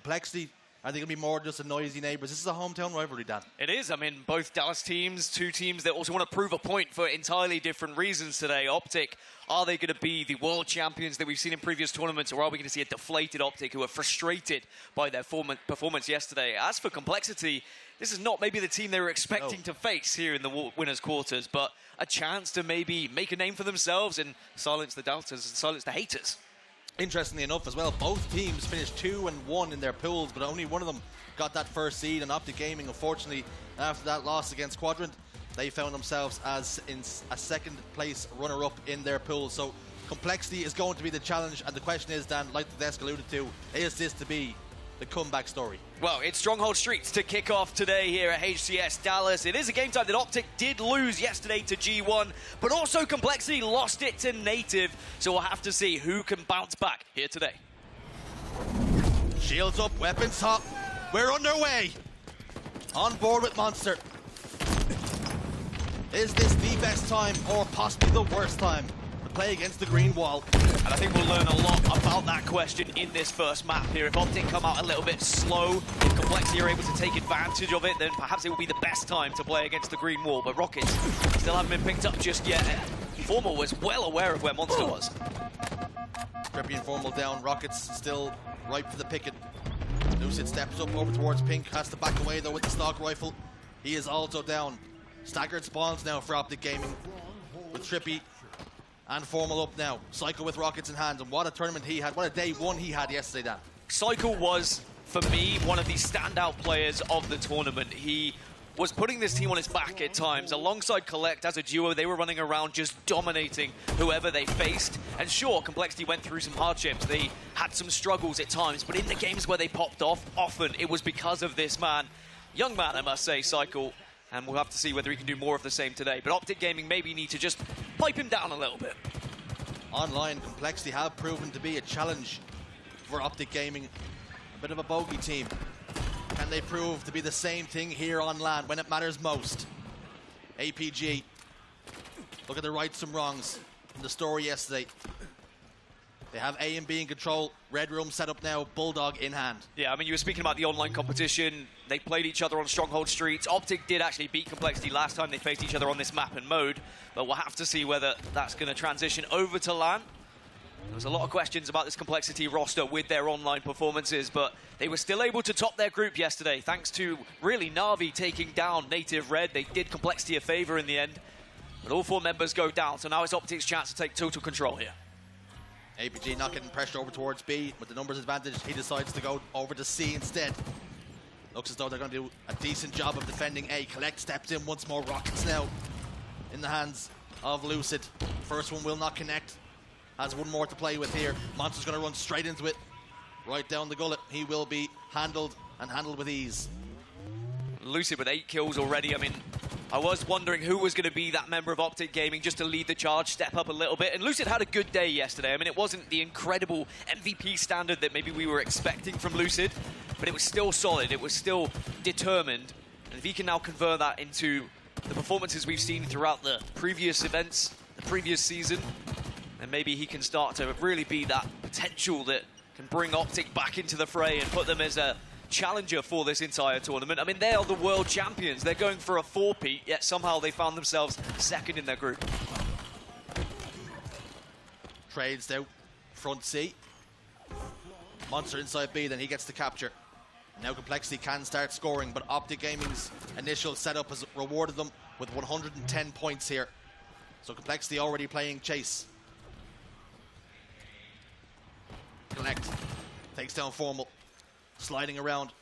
Complexity, are they going to be more just a noisy neighbours? This is a hometown rivalry, Dan. It is. I mean, both Dallas teams, two teams that also want to prove a point for entirely different reasons today. Optic, are they going to be the world champions that we've seen in previous tournaments, or are we going to see a deflated Optic who are frustrated by their performance yesterday? As for Complexity, this is not maybe the team they were expecting to face here in the winners' quarters, but a chance to maybe make a name for themselves and silence the doubters and silence the haters. Interestingly enough as well, both teams finished 2-1 in their pools, but only one of them got that first seed. And Optic Gaming, unfortunately, after that loss against Quadrant, they found themselves as in a second place runner-up in their pool. So Complexity is going to be the challenge, and the question is, Dan, like the desk alluded to, is this to be the comeback story? Well, it's Stronghold Streets to kick off today here at HCS Dallas. It is a game time that Optic did lose yesterday to G1, but also Complexity lost it to Native, so we'll have to see who can bounce back here today. Shields up, weapons hot. We're underway. On board with MoNsTcR. Is this the best time or possibly the worst time to play against the green wall? And I think we'll learn a lot about that question in this first map here. If Optic come out a little bit slow, if Complexity are able to take advantage of it, then perhaps it will be the best time to play against the green wall. But Rockets still haven't been picked up just yet. Formal was well aware of where MoNsTcR was. TriPPPeY and Formal down. Rockets still ripe for the picking. Lucid steps up over towards Pink. Has to back away though with the stock rifle. He is also down. Staggered spawns now for Optic Gaming with TriPPPeY and Formal up now. Cycle with rockets in hand, and what a tournament he had. What a day one he had yesterday, Dan. Cycle was, for me, one of the standout players of the tournament. He was putting this team on his back at times. Alongside Kuhlect as a duo, they were running around just dominating whoever they faced. And sure, Complexity went through some hardships. They had some struggles at times, but in the games where they popped off, often it was because of this man. Young man, I must say, Cycle. And we'll have to see whether he can do more of the same today. But Optic Gaming maybe need to just pipe him down a little bit. Online, Complexity have proven to be a challenge for Optic Gaming. A bit of a bogey team. Can they prove to be the same thing here on LAN when it matters most? APG. Look at the rights and wrongs from the story yesterday. They have A and B in control. Red Room set up now, Bulldog in hand. Yeah, I mean, you were speaking about the online competition. They played each other on Stronghold Streets. Optic did actually beat Complexity last time they faced each other on this map and mode, but we'll have to see whether that's going to transition over to LAN. There was a lot of questions about this Complexity roster with their online performances, but they were still able to top their group yesterday, thanks to really Na'Vi taking down Native Red. They did Complexity a favor in the end, but all four members go down, so now it's Optic's chance to take total control here. APG not getting pressure over towards B. With the numbers advantage, he decides to go over to C instead. Looks as though they're going to do a decent job of defending A. Kuhlect steps in once more. Rockets now in the hands of Lucid. First one will not connect. Has one more to play with here. MoNsTcR's going to run straight into it. Right down the gullet. He will be handled, and handled with ease. Lucid with 8 kills already. I mean, I was wondering who was going to be that member of Optic Gaming just to lead the charge, step up a little bit. And Lucid had a good day yesterday. I mean, it wasn't the incredible MVP standard that maybe we were expecting from Lucid, but it was still solid. It was still determined. And if he can now convert that into the performances we've seen throughout the previous events, the previous season, then maybe he can start to really be that potential that can bring Optic back into the fray and put them as a challenger for this entire tournament. I mean, they are the world champions. They're going for a 4-peat, yet somehow they found themselves second in their group. Trades out front C. MoNsTcR inside B, then he gets the capture. Now Complexity can start scoring, but Optic Gaming's initial setup has rewarded them with 110 points here. So Complexity already playing chase. Kuhlect takes down Formal. Sliding around,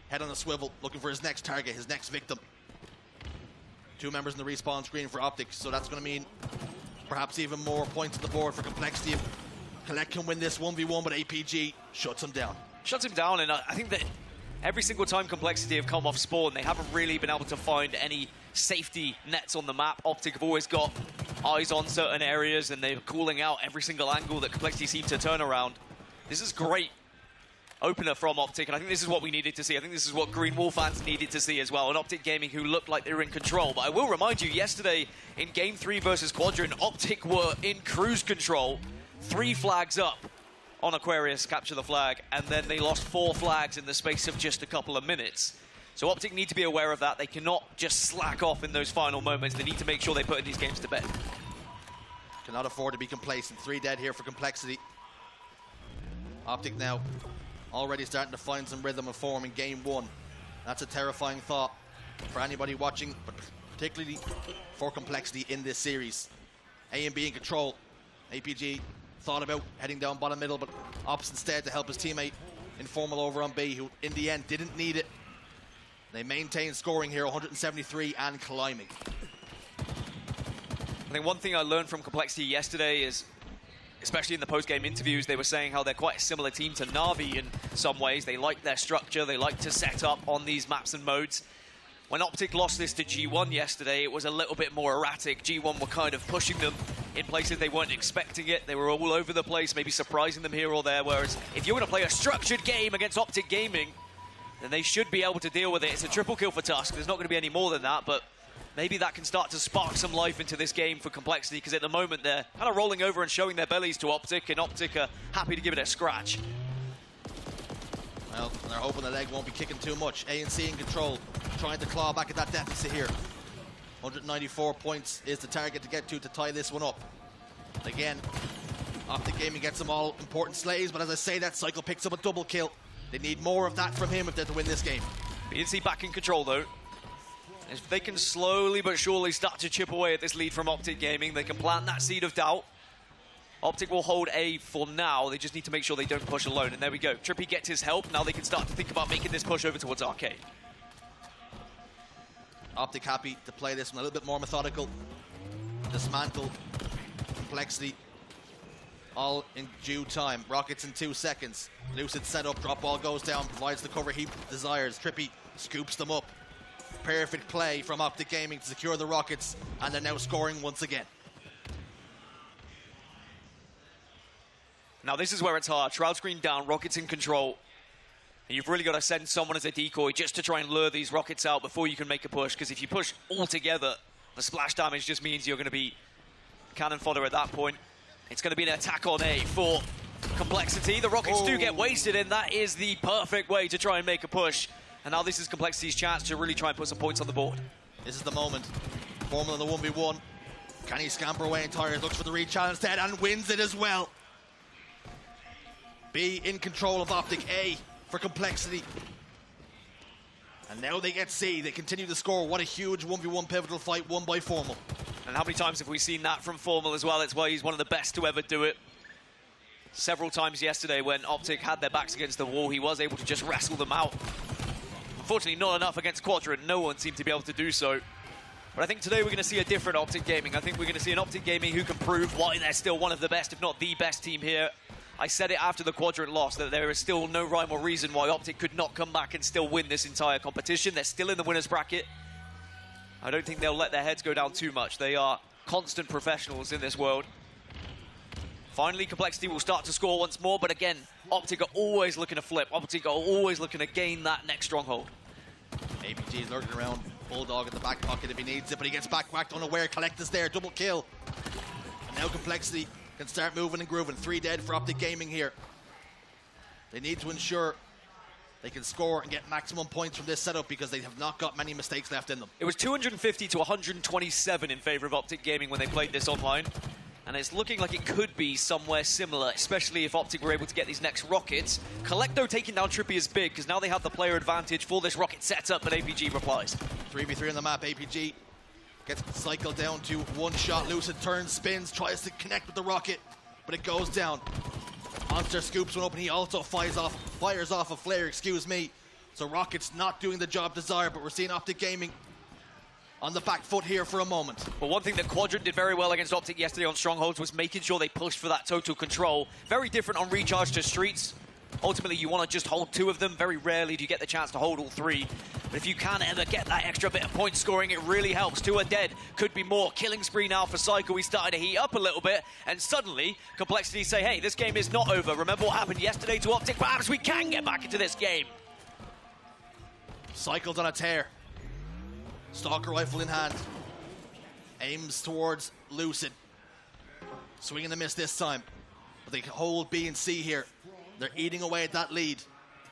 head on a swivel, looking for his next target, his next victim. 2 members in the respawn screen for Optic, so that's going to mean perhaps even more points on the board for Complexity. Kuhlect can win this 1v1, but APG shuts him down. Shuts him down, and I think that every single time Complexity have come off spawn, they haven't really been able to find any safety nets on the map. Optic have always got eyes on certain areas, and they're calling out every single angle that Complexity seem to turn around. This is great opener from Optic, and I think this is what we needed to see. I think this is what Green Wall fans needed to see as well. And Optic Gaming, who looked like they were in control. But I will remind you, yesterday in Game 3 versus Quadrant, Optic were in cruise control, 3 flags up. on Aquarius, capture the flag, and then they lost 4 flags in the space of just a couple of minutes. So Optic need to be aware of that. They cannot just slack off in those final moments. They need to make sure they put in these games to bed. Cannot afford to be complacent. 3 dead here for Complexity. Optic now already starting to find some rhythm of form in game 1. That's a terrifying thought for anybody watching, but particularly for Complexity in this series. A and B in control. APG thought about heading down bottom middle, but opts instead to help his teammate Informal over on B, who in the end didn't need it. They maintain scoring here, 173 and climbing. I think one thing I learned from Complexity yesterday is, especially in the post-game interviews, they were saying how they're quite a similar team to Na'Vi in some ways. They like their structure, they like to set up on these maps and modes. When Optic lost this to G1 yesterday, it was a little bit more erratic. G1 were kind of pushing them in places they weren't expecting it. They were all over the place, maybe surprising them here or there, whereas if you're going to play a structured game against Optic Gaming, then they should be able to deal with it. It's a triple kill for Tusk. There's not going to be any more than that, but maybe that can start to spark some life into this game for Complexity, because at the moment they're kind of rolling over and showing their bellies to Optic, and Optic are happy to give it a scratch. Well, they're hoping the leg won't be kicking too much. ANC in control, trying to claw back at that deficit here. 194 points is the target to get to tie this one up. Again, Optic Gaming gets them all important slays, but as I say that, Cycle picks up a double kill. They need more of that from him if they're to win this game. BNC back in control though. If they can slowly but surely start to chip away at this lead from Optic Gaming, they can plant that seed of doubt. Optic will hold A for now. They just need to make sure they don't push alone. And there we go. TriPPPeY gets his help. Now they can start to think about making this push over towards Arcade. Optic happy to play this one a little bit more methodical. Dismantle Complexity all in due time. Rockets in 2 seconds. Lucid set up, drop ball goes down, provides the cover he desires. TriPPPeY scoops them up. Perfect play from Optic Gaming to secure the Rockets, and they're now scoring once again. Now this is where it's hard. Shroud screen down, Rockets in control. And you've really got to send someone as a decoy just to try and lure these Rockets out before you can make a push, because if you push all together, the splash damage just means you're going to be cannon fodder at that point. It's going to be an attack on A for Complexity. The Rockets do get wasted, and that is the perfect way to try and make a push. And now this is Complexity's chance to really try and put some points on the board. This is the moment. Formal in the 1v1. Can he scamper away in tires? Looks for the re-challenge instead and wins it as well. B in control of Optic. A for Complexity. And now they get C. They continue to score. What a huge 1v1 pivotal fight won by Formal. And how many times have we seen that from Formal as well? It's why he's one of the best to ever do it. Several times yesterday when Optic had their backs against the wall, he was able to just wrestle them out. Unfortunately, not enough against Quadrant. No one seemed to be able to do so. But I think today we're going to see a different Optic Gaming. I think we're going to see an Optic Gaming who can prove why they're still one of the best, if not the best team here. I said it after the Quadrant loss, that there is still no rhyme or reason why Optic could not come back and still win this entire competition. They're still in the winner's bracket. I don't think they'll let their heads go down too much. They are constant professionals in this world. Finally, Complexity will start to score once more, but again, Optic are always looking to flip. Optic are always looking to gain that next stronghold. APG is lurking around. Bulldog in the back pocket if he needs it, but he gets back whacked unaware. Kuhlect is there, double kill. And now Complexity can start moving and grooving. 3 dead for Optic Gaming here. They need to ensure they can score and get maximum points from this setup, because they have not got many mistakes left in them. It was 250 to 127 in favor of Optic Gaming when they played this online. And it's looking like it could be somewhere similar, especially if Optic were able to get these next Rockets. Kuhlect, though, taking down TriPPPeY is big, because now they have the player advantage for this Rocket setup, but APG replies. 3v3 on the map. APG gets cycled down to 1 shot. Lucid turns, spins, tries to connect with the Rocket, but it goes down. MoNsTcR scoops one up, and he also fires off a flare, excuse me. So Rocket's not doing the job desired, but we're seeing Optic Gaming on the back foot here for a moment. Well, one thing that Quadrant did very well against Optic yesterday on Strongholds was making sure they pushed for that total control. Very different on Recharge to Streets. Ultimately, you want to just hold 2 of them. Very rarely do you get the chance to hold all 3. But if you can ever get that extra bit of point scoring, it really helps. 2 are dead. Could be more. Killing spree now for Cycle. He's starting to heat up a little bit. And suddenly, Complexity say, hey, this game is not over. Remember what happened yesterday to Optic? Perhaps we can get back into this game. Cycled on a tear. Stalker rifle in hand. Aims towards Lucid. Swing and a miss this time. But they hold B and C here. They're eating away at that lead.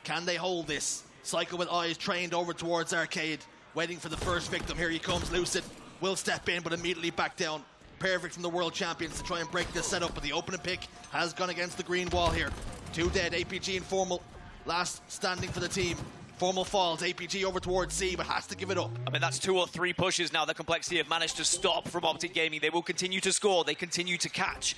Can they hold this? Cycle with eyes trained over towards Arcade, waiting for the first victim. Here he comes, Lucid. Will step in, but immediately back down. Perfect from the world champions to try and break this setup, but the opening pick has gone against the green wall here. 2 dead, APG and Formal, last standing for the team. Formal falls, APG over towards C, but has to give it up. I mean, that's 2 or 3 pushes now that Complexity have managed to stop from Optic Gaming. They will continue to score, they continue to catch.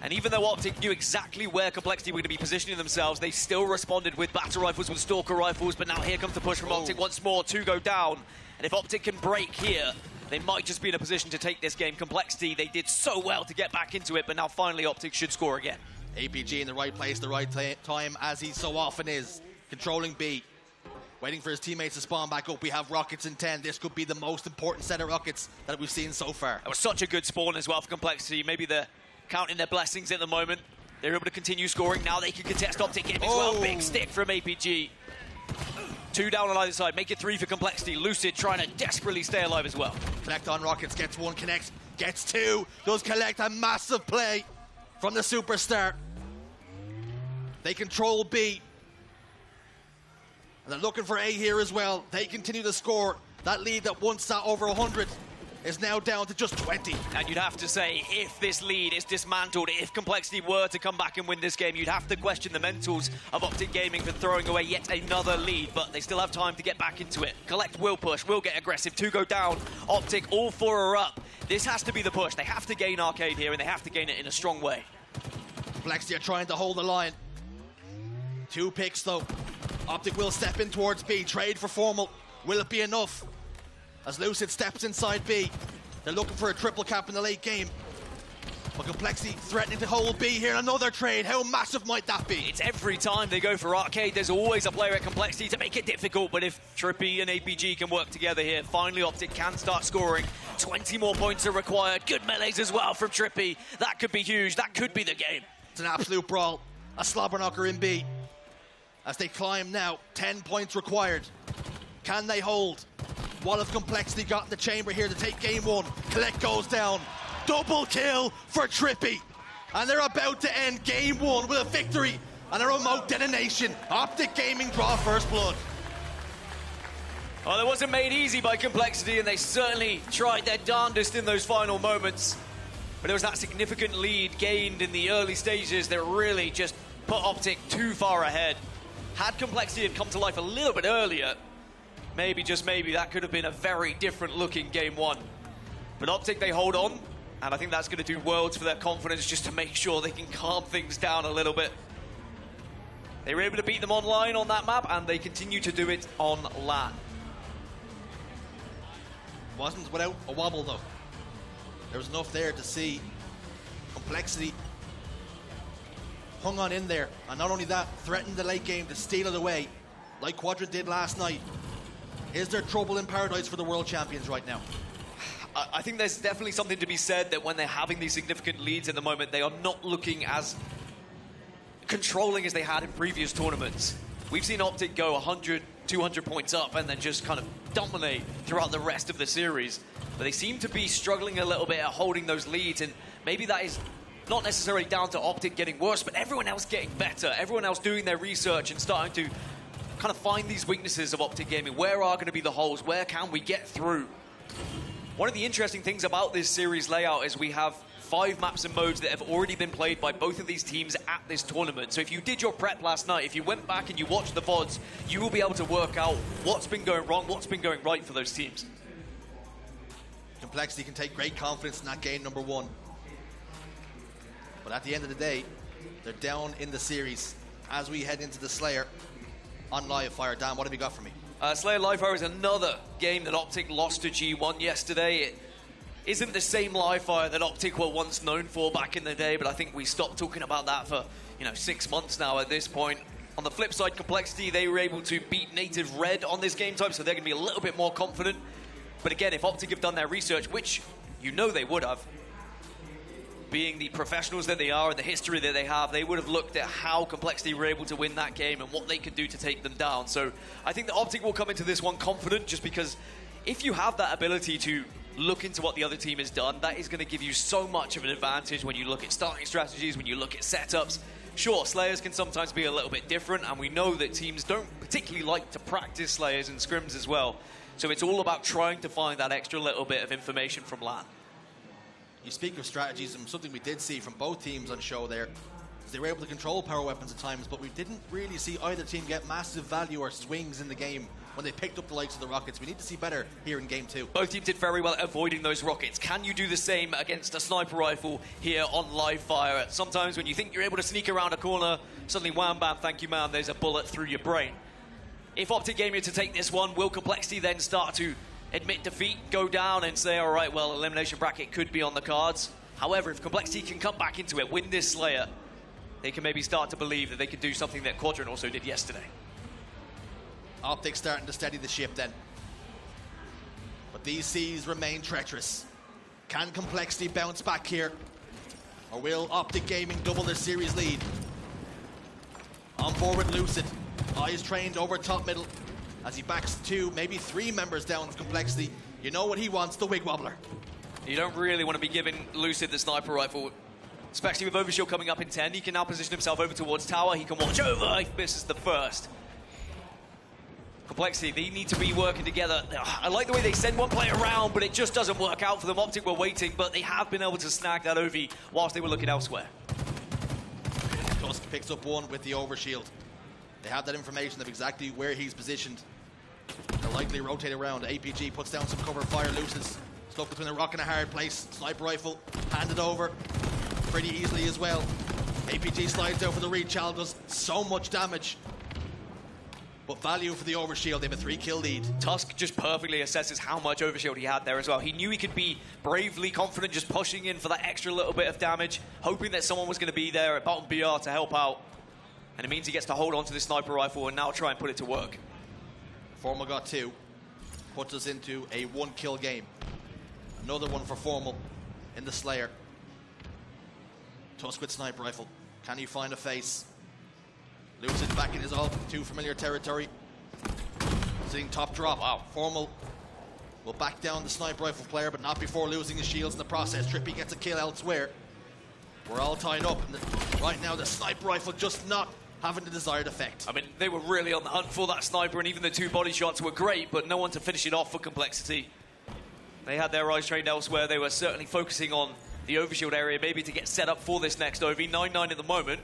And even though Optic knew exactly where Complexity were going to be positioning themselves, they still responded with battle rifles, with Stalker rifles, but now here comes the push from Optic once more. 2 go down, and if Optic can break here, they might just be in a position to take this game. Complexity, they did so well to get back into it, but now finally Optic should score again. APG in the right place, the right time, as he so often is. Controlling B, waiting for his teammates to spawn back up. We have rockets in 10. This could be the most important set of rockets that we've seen so far. That was such a good spawn as well for Complexity. Maybe they're counting their blessings at the moment. They're able to continue scoring. Now they can contest Optic Gaming as well. Big stick from APG. 2 down on either side. Make it 3 for Complexity. Lucid trying to desperately stay alive as well. Kuhlect on rockets, gets 1, connects, gets 2. Does Kuhlect a massive play from the superstar. They control B. And they're looking for A here as well. They continue to score. That lead that once sat over 100 is now down to just 20. And you'd have to say, if this lead is dismantled, if Complexity were to come back and win this game, you'd have to question the mentals of Optic Gaming for throwing away yet another lead, but they still have time to get back into it. Kuhlect will push, will get aggressive. 2 go down. Optic, all 4 are up. This has to be the push. They have to gain Arcade here, and they have to gain it in a strong way. Complexity are trying to hold the line. 2 picks, though. Optic will step in towards B. Trade for Formal. Will it be enough? As Lucid steps inside B. They're looking for a triple cap in the late game. But Complexity threatening to hold B here. Another trade. How massive might that be? It's every time they go for Arcade, there's always a player at Complexity to make it difficult. But if TriPPPeY and APG can work together here, finally Optic can start scoring. 20 more points are required. Good melees as well from TriPPPeY. That could be huge. That could be the game. It's an absolute brawl. A slobber knocker in B. As they climb now, 10 points required. Can they hold? What have Complexity got in the chamber here to take game 1? Kuhlect goes down. Double kill for TriPPPeY. And they're about to end game 1 with a victory and a remote detonation. Optic Gaming draw first blood. Well, it wasn't made easy by Complexity, and they certainly tried their darndest in those final moments. But there was that significant lead gained in the early stages that really just put Optic too far ahead. Had Complexity had come to life a little bit earlier, maybe, just maybe, that could have been a very different looking game 1. But Optic, they hold on, and I think that's going to do worlds for their confidence, just to make sure they can calm things down a little bit. They were able to beat them online on that map, and they continue to do it on LAN. Wasn't without a wobble, though. There was enough there to see Complexity hung on in there, and not only that, threatened the late game to steal it away, like Quadrant did last night. Is there trouble in paradise for the world champions right now? I think there's definitely something to be said that when they're having these significant leads at the moment, they are not looking as controlling as they had in previous tournaments. We've seen Optic go 100, 200 points up and then just kind of dominate throughout the rest of the series. But they seem to be struggling a little bit at holding those leads, and maybe that is not necessarily down to Optic getting worse, but everyone else getting better, everyone else doing their research and starting to kind of find these weaknesses of Optic Gaming. Where are going to be the holes? Where can we get through? One of the interesting things about this series layout is we have 5 maps and modes that have already been played by both of these teams at this tournament. So if you did your prep last night, if you went back and you watched the VODs, you will be able to work out what's been going wrong, what's been going right for those teams. Complexity can take great confidence in that game number 1. But at the end of the day, they're down in the series as we head into the Slayer on live fire. Dan, what have you got for me? Slayer Live Fire is another game that Optic lost to G1 yesterday. It isn't the same live fire that Optic were once known for back in the day, but I think we stopped talking about that for 6 months now at this point. On the flip side, Complexity, they were able to beat Native Red on this game type, so they're going to be a little bit more confident. But again, if Optic have done their research, which they would have, being the professionals that they are and the history that they have, they would have looked at how Complexity were able to win that game and what they could do to take them down. So I think that Optic will come into this one confident, just because if you have that ability to look into what the other team has done. That is going to give you so much of an advantage when you look at starting strategies, when you look at setups. Sure, Slayers can sometimes be a little bit different, and we know that teams don't particularly like to practice Slayers and scrims as well. So it's all about trying to find that extra little bit of information from LAN. You speak of strategies, and something we did see from both teams on show there is they were able to control power weapons at times, but we didn't really see either team get massive value or swings in the game when they picked up the likes of the rockets. We need to see better here in game 2. Both teams did very well at avoiding those rockets. Can you do the same against a sniper rifle here on live fire? Sometimes when you think you're able to sneak around a corner, suddenly wham bam, thank you ma'am, there's a bullet through your brain. If Optic Gaming are to take this one, will Complexity then start to admit defeat, go down and say, all right, well, elimination bracket could be on the cards? However, if Complexity can come back into it, win this Slayer, they can maybe start to believe that they can do something that Quadrant also did yesterday. Optic starting to steady the ship then. But these seas remain treacherous. Can Complexity bounce back here? Or will Optic Gaming double their series lead? On board with Lucid. Eyes trained over top middle as he backs 2, maybe 3 members down of Complexity. You know what he wants, the wig wobbler. You don't really want to be giving Lucid the sniper rifle, especially with Overshield coming up in 10. He can now position himself over towards tower. He can watch over. He misses the first. Complexity, they need to be working together. I like the way they send one player around, but it just doesn't work out for them. Optic were waiting, but they have been able to snag that OV whilst they were looking elsewhere. Tusk picks up 1 with the overshield. They have that information of exactly where he's positioned. They'll likely rotate around. APG puts down some cover fire. Lucid's stuck between a rock and a hard place. Sniper rifle handed over pretty easily as well. APG slides out for the reach. Chal does so much damage. But value for the overshield. They have a 3-kill lead. Tusk just perfectly assesses how much overshield he had there as well. He knew he could be bravely confident, just pushing in for that extra little bit of damage, hoping that someone was going to be there at bottom BR to help out. And it means he gets to hold on to this sniper rifle and now try and put it to work. Formal got 2. Puts us into a 1-kill game. Another one for Formal in the Slayer. Tusk with sniper rifle. Can he find a face? Lucid back in his all too familiar territory. Seeing top drop. Wow. Formal will back down the sniper rifle player, but not before losing his shields in the process. TriPPPeY gets a kill elsewhere. We're all tied up. And right now, the sniper rifle just not having the desired effect. I mean, they were really on the hunt for that sniper, and even the 2 body shots were great, but no one to finish it off for Complexity. They had their eyes trained elsewhere. They were certainly focusing on the overshield area, maybe to get set up for this next OV. 9-9 at the moment.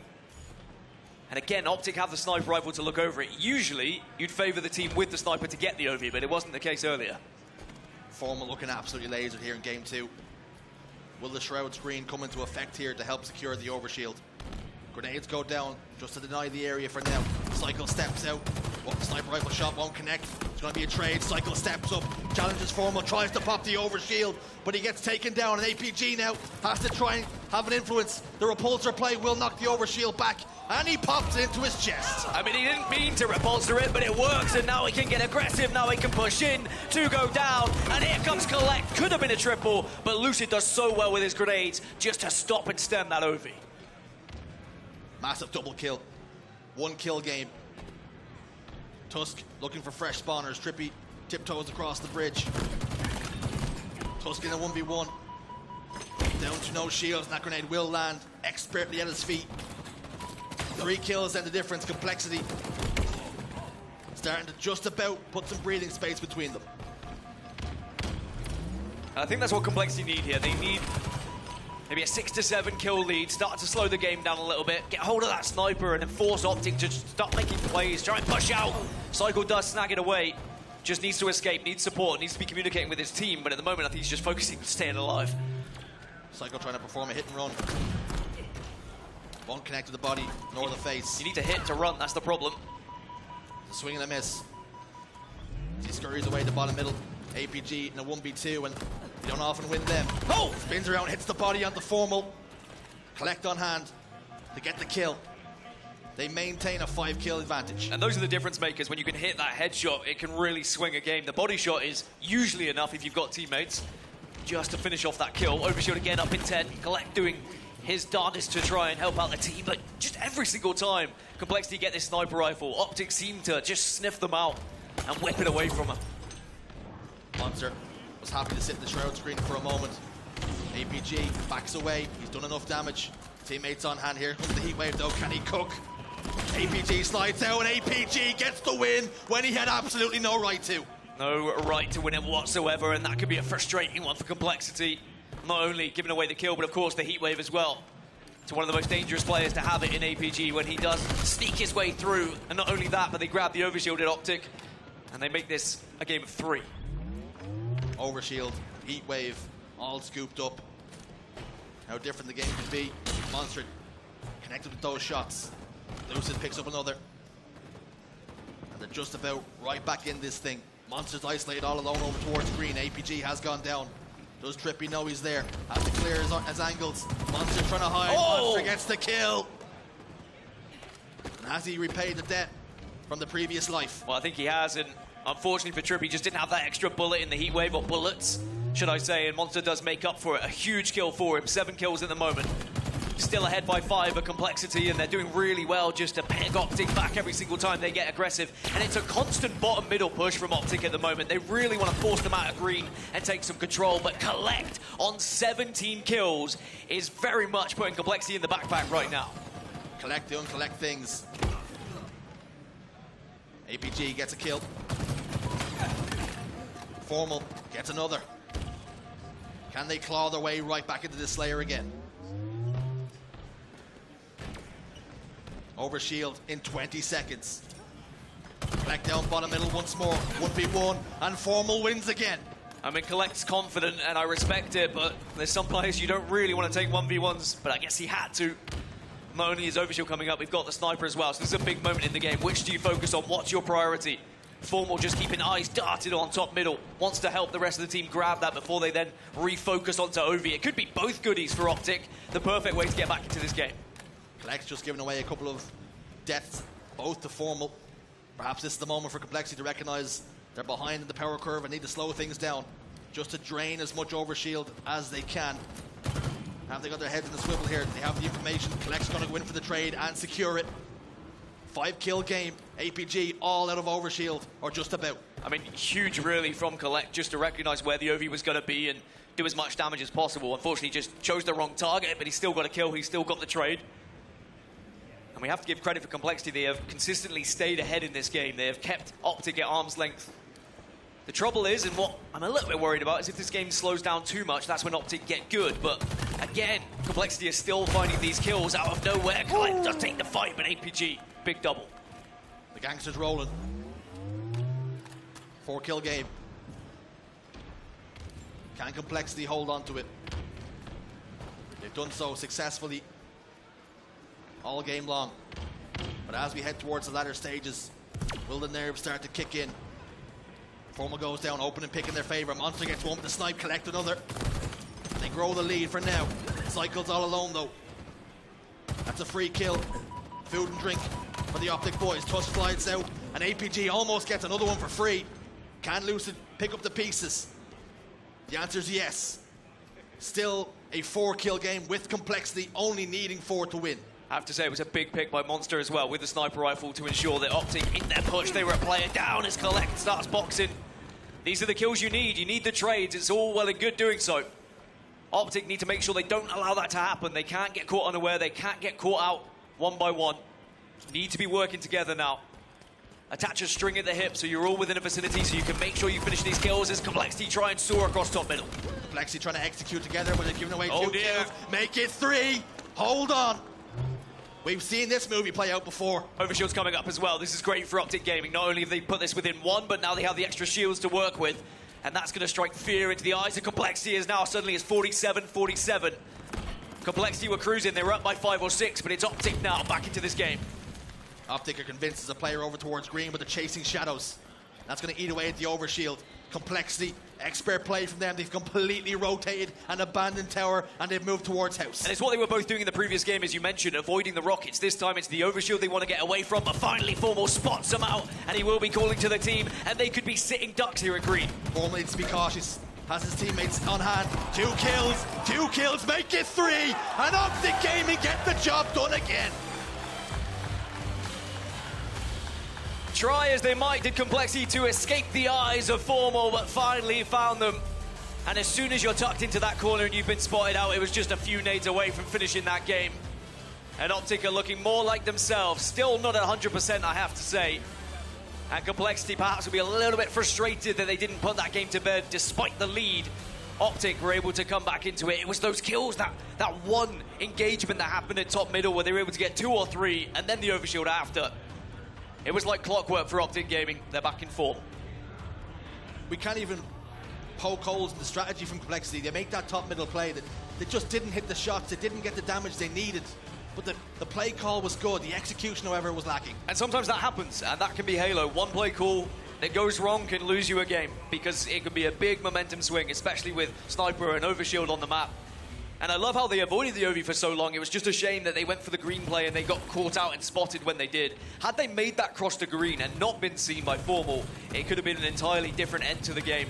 And again, Optic have the sniper rifle to look over it. Usually, you'd favor the team with the sniper to get the OV, but it wasn't the case earlier. Formal looking absolutely lasered here in game 2. Will the Shroud screen come into effect here to help secure the overshield? Grenades go down just to deny the area for now. Cycle steps out. Well, the sniper rifle shot won't connect. It's going to be a trade. Cycle steps up. Challenges Formal. Tries to pop the overshield, but he gets taken down. And APG now has to try and have an influence. The repulsor play will knock the overshield back. And he pops it into his chest. I mean, he didn't mean to repulsor it, but it works. And now he can get aggressive. Now he can push in. 2 go down. And here comes Kuhlect. Could have been a triple, but Lucid does so well with his grenades just to stop and stem that OV. Massive double kill. 1-kill game. Tusk looking for fresh spawners. TriPPPeY tiptoes across the bridge. Tusk in a 1v1. Down to no shields. That grenade will land expertly at his feet. 3 kills and the difference. Complexity starting to just about put some breathing space between them. I think that's what Complexity need here. They need maybe a 6 to 7 kill lead, start to slow the game down a little bit, get hold of that sniper and then force Optic to start making plays, try and push out. Cycle does snag it away, just needs to escape, needs support, needs to be communicating with his team, but at the moment I think he's just focusing on staying alive. Cycle trying to perform a hit and run. Won't connect to the body, nor the face. You need to hit to run, that's the problem. It's a swing and a miss. He scurries away to bottom middle. APG in a 1v2, and you don't often win them. Oh! Spins around, hits the body on the Formal. Kuhlect on hand to get the kill. They maintain a 5-kill advantage. And those are the difference makers. When you can hit that headshot, it can really swing a game. The body shot is usually enough if you've got teammates just to finish off that kill. Overshield again up in 10. Kuhlect doing his darndest to try and help out the team, but just every single time Complexity get this sniper rifle, Optic seem to just sniff them out and whip it away from them. MoNsTcR was happy to sit in the shroud screen for a moment. APG backs away. He's done enough damage. Teammates on hand. Here comes the heat wave though. Can he cook? APG slides out and APG gets the win when he had absolutely no right to. No right to win it whatsoever, and that could be a frustrating one for Complexity. Not only giving away the kill, but of course the heat wave as well. To one of the most dangerous players to have it in APG when he does sneak his way through. And not only that, but they grab the overshield at Optic, and they make this a game of 3. Overshield, heat wave, all scooped up. How different the game could be. Monster connected with those shots. Lucid picks up another. And they're just about right back in this thing. Monster's isolated all alone over towards green. APG has gone down. Does TriPPPeY know he's there? Has to clear his angles. Monster trying to hide. Oh! Monster gets the kill. And has he repaid the debt from the previous life? Well, I think he has, and unfortunately for TriPPPeY, just didn't have that extra bullet in the heat wave, or bullets, should I say, and Monster does make up for it. A huge kill for him, 7 kills at the moment. Still ahead by 5 at Complexity, and they're doing really well just to peg Optic back every single time they get aggressive. And it's a constant bottom middle push from Optic at the moment. They really want to force them out of green and take some control, but Kuhlect on 17 kills is very much putting Complexity in the backpack right now. Kuhlect doing Kuhlect things. APG gets a kill. Formal gets another. Can they claw their way right back into the Slayer again? Overshield in 20 seconds. Kuhlect down bottom middle once more. 1v1, and Formal wins again. I mean, Kuhlect's confident, and I respect it, but there's some players you don't really want to take 1v1s, but I guess he had to. Not only is Overshield coming up, we've got the sniper as well, so this is a big moment in the game. Which do you focus on? What's your priority? Formal just keeping eyes darted on top middle. Wants to help the rest of the team grab that before they then refocus onto Ovi. It could be both goodies for Optic. The perfect way to get back into this game. Kuhlect's just giving away a couple of deaths, both to Formal. Perhaps this is the moment for Complexity to recognize they're behind in the power curve and need to slow things down, just to drain as much overshield as they can. Have they got their heads in the swivel here? They have the information. Kuhlect's going to go in for the trade and secure it. 5-kill game. APG all out of overshield, or just about. I mean, huge really from Kuhlect just to recognize where the Ovi was going to be and do as much damage as possible. Unfortunately, he just chose the wrong target, but he's still got a kill. He's still got the trade. And we have to give credit for Complexity. They have consistently stayed ahead in this game. They have kept Optic at arm's length. The trouble is, and what I'm a little bit worried about, is if this game slows down too much, that's when Optic get good. But again, Complexity is still finding these kills out of nowhere. Kuhlect does take the fight, but APG, big double. The gangster's rolling. 4-kill game. Can Complexity hold on to it? They've done so successfully all game long. But as we head towards the latter stages, will the nerves start to kick in? Formal goes down, open and pick in their favor. Monster gets one with the snipe, Kuhlect another. They grow the lead for now. Cycles all alone though. That's a free kill. Food and drink for the Optic boys. Tusk slides out, and APG almost gets another one for free. Can Lucid pick up the pieces? The answer is yes. Still a 4-kill game with Complexity only needing 4 to win. I have to say it was a big pick by MoNsTcR as well with the sniper rifle to ensure that Optic in their push, they were a player down as Kuhlect starts boxing. These are the kills you need. You need the trades. It's all well and good doing so. Optic need to make sure they don't allow that to happen. They can't get caught unaware. They can't get caught out one by one. Need to be working together now. Attach a string at the hip so you're all within a vicinity so you can make sure you finish these kills as Complexity try and soar across top middle. Complexity trying to execute together, but they're giving away 2 kills. Make it 3. Hold on. We've seen this movie play out before. Overshield's coming up as well. This is great for Optic Gaming. Not only have they put this within 1, but now they have the extra shields to work with. And that's going to strike fear into the eyes of Complexity as now suddenly it's 47-47. Complexity were cruising. They were up by 5 or 6, but it's Optic now back into this game. Optic are convinced there's a player over towards green, but they're chasing shadows. That's going to eat away at the overshield. Complexity, expert play from them. They've completely rotated and abandoned tower, and they've moved towards house. And it's what they were both doing in the previous game, as you mentioned, avoiding the rockets. This time it's the overshield they want to get away from, but finally Formal spots them out, and he will be calling to the team, and they could be sitting ducks here at green. Formal needs to be cautious. Has his teammates on hand. 2 kills, make it 3, and Optic Gaming get the job done again. Try as they might, did Complexity to escape the eyes of Formal, but finally found them. And as soon as you're tucked into that corner and you've been spotted out, it was just a few nades away from finishing that game. And Optic are looking more like themselves. Still not at 100%, I have to say. And Complexity perhaps will be a little bit frustrated that they didn't put that game to bed despite the lead. Optic were able to come back into it. It was those kills, that one engagement that happened at top middle where they were able to get 2 or 3 and then the overshield after. It was like clockwork for Optic Gaming. They're back in form. We can't even poke holes in the strategy from Complexity. They make that top middle play that they just didn't hit the shots. They didn't get the damage they needed. But the play call was good. The execution, however, was lacking. And sometimes that happens, and that can be Halo. One play call that goes wrong can lose you a game because it can be a big momentum swing, especially with Sniper and Overshield on the map. And I love how they avoided the Ovi for so long. It was just a shame that they went for the green play and they got caught out and spotted when they did. Had they made that cross to green and not been seen by Formal, it could have been an entirely different end to the game.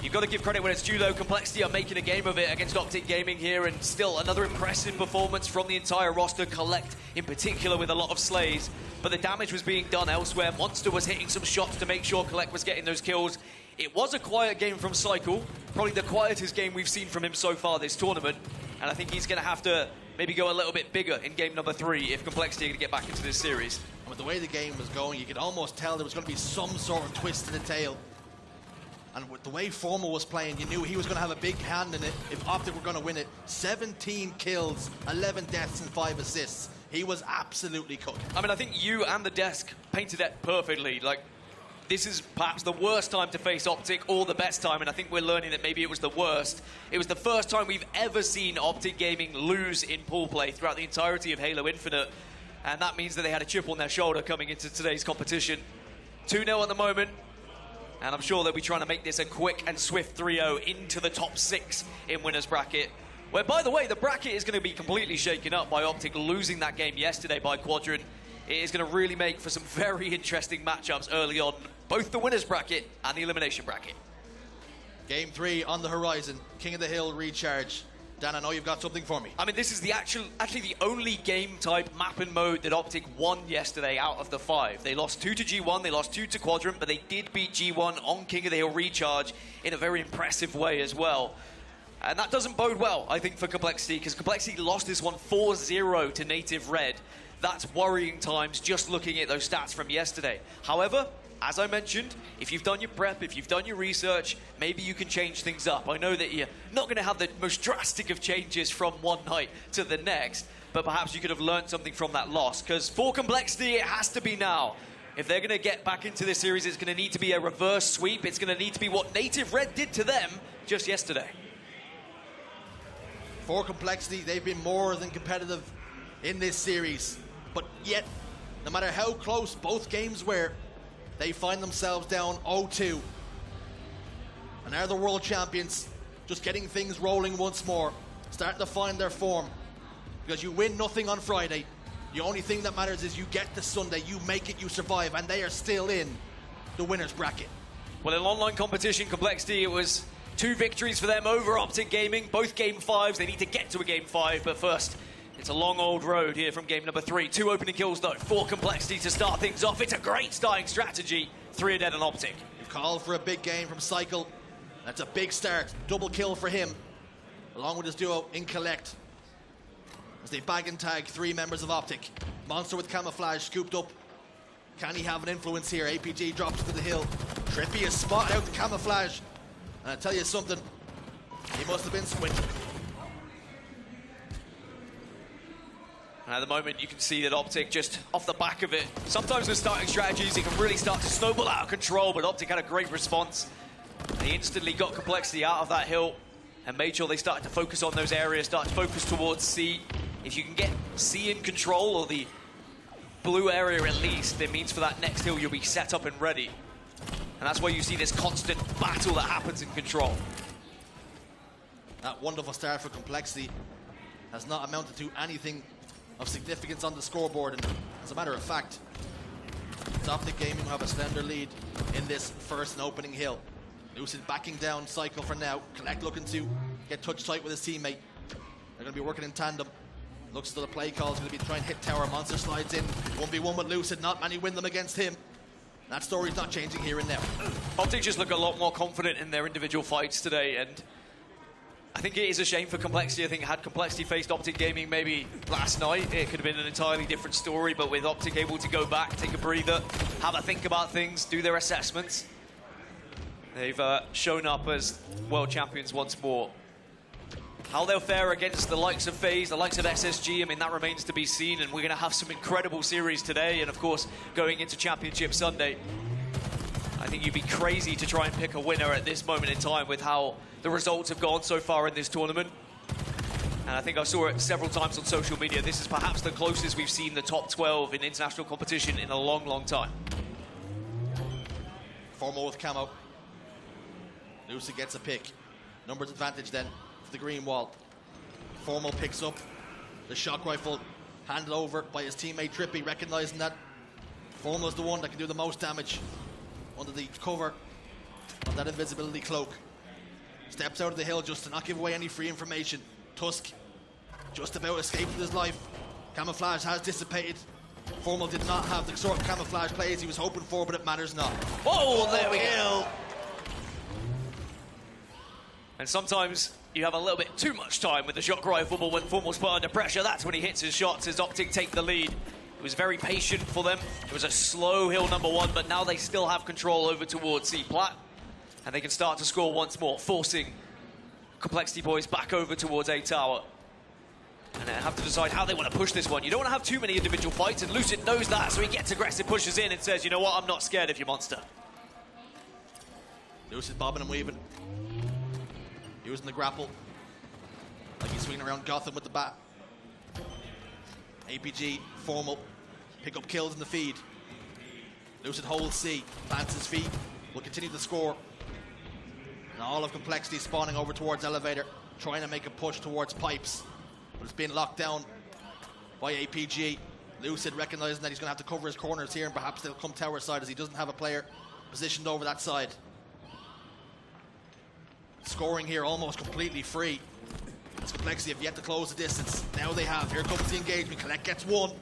You've got to give credit when it's due, though. Complexity are making a game of it against Optic Gaming here, and still another impressive performance from the entire roster. Kuhlect, in particular, with a lot of slays. But the damage was being done elsewhere. MoNsTcR was hitting some shots to make sure Kuhlect was getting those kills. It was a quiet game from Cycle, probably the quietest game we've seen from him so far this tournament. And I think he's going to have to maybe go a little bit bigger in game number 3 if Complexity are going to get back into this series. And with the way the game was going, you could almost tell there was going to be some sort of twist to the tail. And with the way Formal was playing, you knew he was going to have a big hand in it if Optic were going to win it. 17 kills, 11 deaths, and 5 assists. He was absolutely cooked. I mean, I think you and the desk painted it perfectly. Like, this is perhaps the worst time to face Optic, or the best time, and I think we're learning that maybe it was the worst. It was the first time we've ever seen Optic Gaming lose in pool play throughout the entirety of Halo Infinite, and that means that they had a chip on their shoulder coming into today's competition. 2-0 at the moment. And I'm sure they'll be trying to make this a quick and swift 3-0 into the top 6 in winners bracket. Where, by the way, the bracket is going to be completely shaken up by Optic losing that game yesterday by Quadrant. It is going to really make for some very interesting matchups early on, both the winners bracket and the elimination bracket. Game 3 on the horizon. King of the Hill recharge. Dan, I know you've got something for me. I mean, this is actually the only game type map and mode that Optic won yesterday out of the 5. They lost 2 to G1, they lost 2 to Quadrant, but they did beat G1 on King of the Hill recharge in a very impressive way as well. And that doesn't bode well, I think, for Complexity, because Complexity lost this one 4-0 to Native Red. That's worrying times just looking at those stats from yesterday. However, as I mentioned, if you've done your prep, if you've done your research, maybe you can change things up. I know that you're not going to have the most drastic of changes from one night to the next, but perhaps you could have learned something from that loss, because for Complexity, it has to be now. If they're going to get back into this series, it's going to need to be a reverse sweep. It's going to need to be what Native Red did to them just yesterday. For Complexity, they've been more than competitive in this series, but yet, no matter how close both games were, they find themselves down 0-2. And are the world champions just getting things rolling once more, starting to find their form. Because you win nothing on Friday. The only thing that matters is you get to Sunday, you make it, you survive, and they are still in the winners bracket. Well, in online competition, Complexity, it was 2 victories for them over Optic Gaming, both game 5s. They need to get to a game 5, but first, it's a long old road here from game number 3. 2 opening kills, though, for Complexity to start things off. It's a great starting strategy. 3 are dead on Optic. You've called for a big game from Cycle. That's a big start. Double kill for him, along with his duo in Kuhlect. As they bag and tag 3 members of Optic. MoNsTcR with camouflage scooped up. Can he have an influence here? APG drops to the hill. TriPPPeY is spotted out the camouflage. And I tell you something, he must have been squinting. At the moment, you can see that Optic just off the back of it. Sometimes with starting strategies, it can really start to snowball out of control, but Optic had a great response. They instantly got Complexity out of that hill and made sure they started to focus on those areas, start to focus towards C. If you can get C in control, or the blue area at least, it means for that next hill you'll be set up and ready. And that's why you see this constant battle that happens in control. That wonderful start for Complexity has not amounted to anything of significance on the scoreboard, and as a matter of fact, Optic Gaming will have a slender lead in this first and opening hill. Lucid backing down Cycle for now. Kuhlect looking to get touch tight with his teammate. They're going to be working in tandem. Looks to the play call, is going to be trying to hit tower. MoNsTcR slides in. 1v1 with Lucid, not many win them against him. That story's not changing here and now. Optic just look a lot more confident in their individual fights today, and I think it is a shame for Complexity. I think had Complexity faced Optic Gaming maybe last night, it could have been an entirely different story, but with Optic able to go back, take a breather, have a think about things, do their assessments, they've shown up as world champions once more. How they'll fare against the likes of FaZe, the likes of SSG, I mean, that remains to be seen, and we're going to have some incredible series today, and of course, going into Championship Sunday. I think you'd be crazy to try and pick a winner at this moment in time with how the results have gone so far in this tournament. And I think I saw it several times on social media. This is perhaps the closest we've seen the top 12 in international competition in a long, long time. Formal with camo. Lucid gets a pick. Numbers advantage then to the green wall. Formal picks up the shock rifle, handed over by his teammate TriPPPeY, recognizing that Formal is the one that can do the most damage under the cover of that invisibility cloak. Steps out of the hill just to not give away any free information. Tusk just about escaped with his life. Camouflage has dissipated. Formal did not have the sort of camouflage plays he was hoping for, but it matters not. Oh, there we go. And sometimes you have a little bit too much time with the shock rifle, but when Formal's put under pressure, that's when he hits his shots as Optic take the lead. It was very patient for them. It was a slow hill number one, but now they still have control over towards C-Plat. And they can start to score once more, forcing Complexity boys back over towards A-Tower. And they have to decide how they want to push this one. You don't want to have too many individual fights, and Lucid knows that, so he gets aggressive, pushes in, and says, you know what, I'm not scared of you, monster. Lucid bobbing and weaving. Using the grapple. Like he's swinging around Gotham with the bat. APG, Formal. Pick up kills in the feed. Lucid holds C, plants his feet, will continue to score. And all of Complexity spawning over towards Elevator, trying to make a push towards Pipes. But it's being locked down by APG. Lucid recognizing that he's going to have to cover his corners here, and perhaps they'll come tower side as he doesn't have a player positioned over that side. Scoring here almost completely free. As Complexity have yet to close the distance. Now they have. Here comes the engagement. Kuhlect gets one.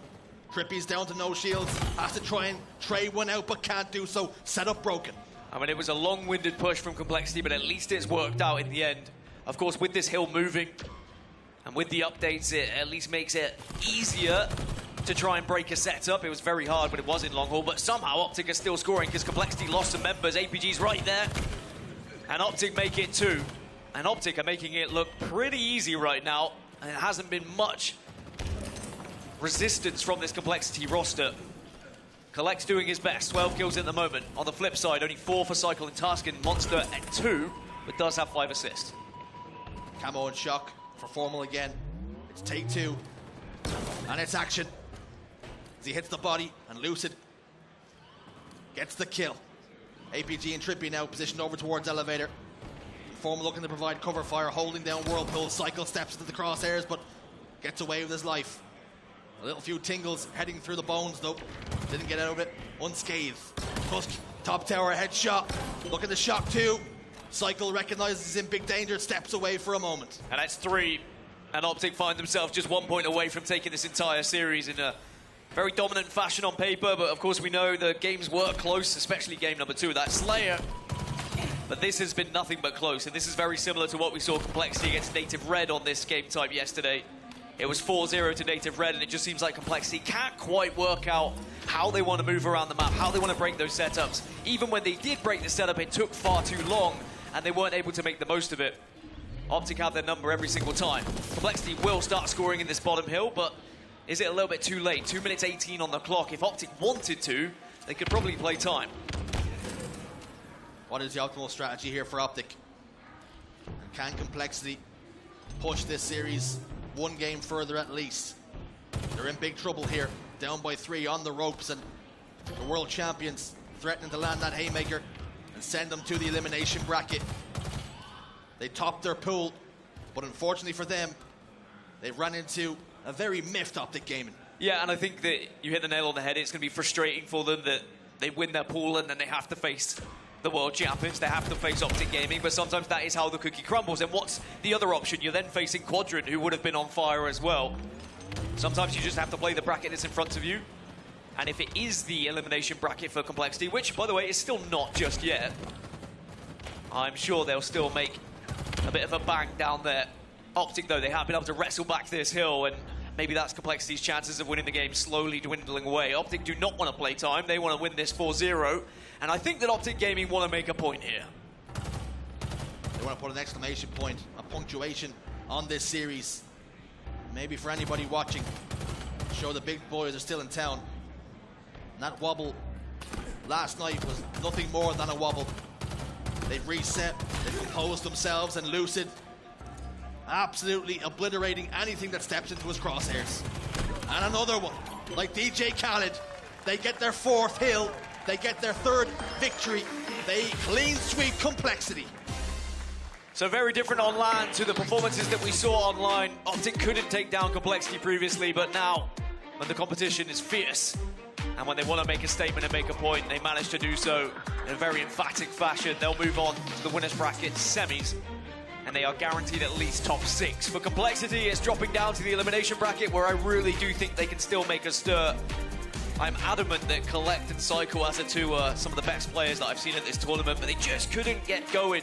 TriPPPeY's down to no shields. Has to try and trade one out, but can't do so. Setup broken. I mean, it was a long-winded push from Complexity, but at least it's worked out in the end. Of course, with this hill moving, and with the updates, it at least makes it easier to try and break a setup. It was very hard, but it was in long haul. But somehow, Optic is still scoring because Complexity lost some members. APG's right there. And Optic make it two. And Optic are making it look pretty easy right now. And it hasn't been much resistance from this Complexity roster. Kuhlect's doing his best, 12 kills at the moment. On the flip side, only 4 for Cycle and Tusk, and MoNsTcR at 2, but does have 5 assists. Camo and shock for Formal again. It's take 2. And it's action. As he hits the body, and Lucid gets the kill. APG and TriPPPeY now positioned over towards Elevator. Formal looking to provide cover fire, holding down Whirlpool. Cycle steps into the crosshairs, but gets away with his life. A little few tingles heading through the bones, though. Didn't get out of it unscathed. Tusk, top tower headshot. Looking to shock 2. Cycle recognizes he's in big danger, steps away for a moment. And that's 3. And Optic find themselves just 1 point away from taking this entire series in a very dominant fashion on paper, but of course we know the games were close, especially game number 2, that Slayer. But this has been nothing but close, and this is very similar to what we saw Complexity against Native Red on this game type yesterday. It was 4-0 to Native Red, and it just seems like Complexity can't quite work out how they want to move around the map, how they want to break those setups. Even when they did break the setup, it took far too long, and they weren't able to make the most of it. Optic have their number every single time. Complexity will start scoring in this bottom hill, but is it a little bit too late? 2 minutes 18 on the clock. If Optic wanted to, they could probably play time. What is the optimal strategy here for Optic? Can Complexity push this series 1 game further at least? They're in big trouble here, down by 3 on the ropes, and the world champions threatening to land that haymaker and send them to the elimination bracket. They topped their pool, but unfortunately for them, they've run into a very miffed Optic Gaming. Yeah, and I think that you hit the nail on the head. It's going to be frustrating for them that they win their pool and then they have to face the world champions. They have to face Optic Gaming, but sometimes that is how the cookie crumbles. And what's the other option? You're then facing Quadrant, who would have been on fire as well. Sometimes you just have to play the bracket that's in front of you. And if it is the elimination bracket for Complexity, which, by the way, is still not just yet, I'm sure they'll still make a bit of a bang down there. Optic, though, they have been able to wrestle back this hill, and maybe that's Complexity's chances of winning the game slowly dwindling away. Optic do not want to play time. They want to win this 4-0, and I think that Optic Gaming want to make a point here. They want to put an exclamation point, a punctuation on this series. Maybe for anybody watching, show the big boys are still in town. And that wobble last night was nothing more than a wobble. They've reset, they've composed themselves, and Lucid absolutely obliterating anything that steps into his crosshairs. And another one, like DJ Khaled, they get their 4th hill, they get their 3rd victory, they clean sweep Complexity. So very different on land to the performances that we saw online. Optic couldn't take down Complexity previously, but now, when the competition is fierce, and when they want to make a statement and make a point, they manage to do so in a very emphatic fashion. They'll move on to the winners bracket semis, and they are guaranteed at least top 6. For Complexity, it's dropping down to the elimination bracket, where I really do think they can still make a stir. I'm adamant that Kuhlect and Cycle as some of the best players that I've seen at this tournament, but they just couldn't get going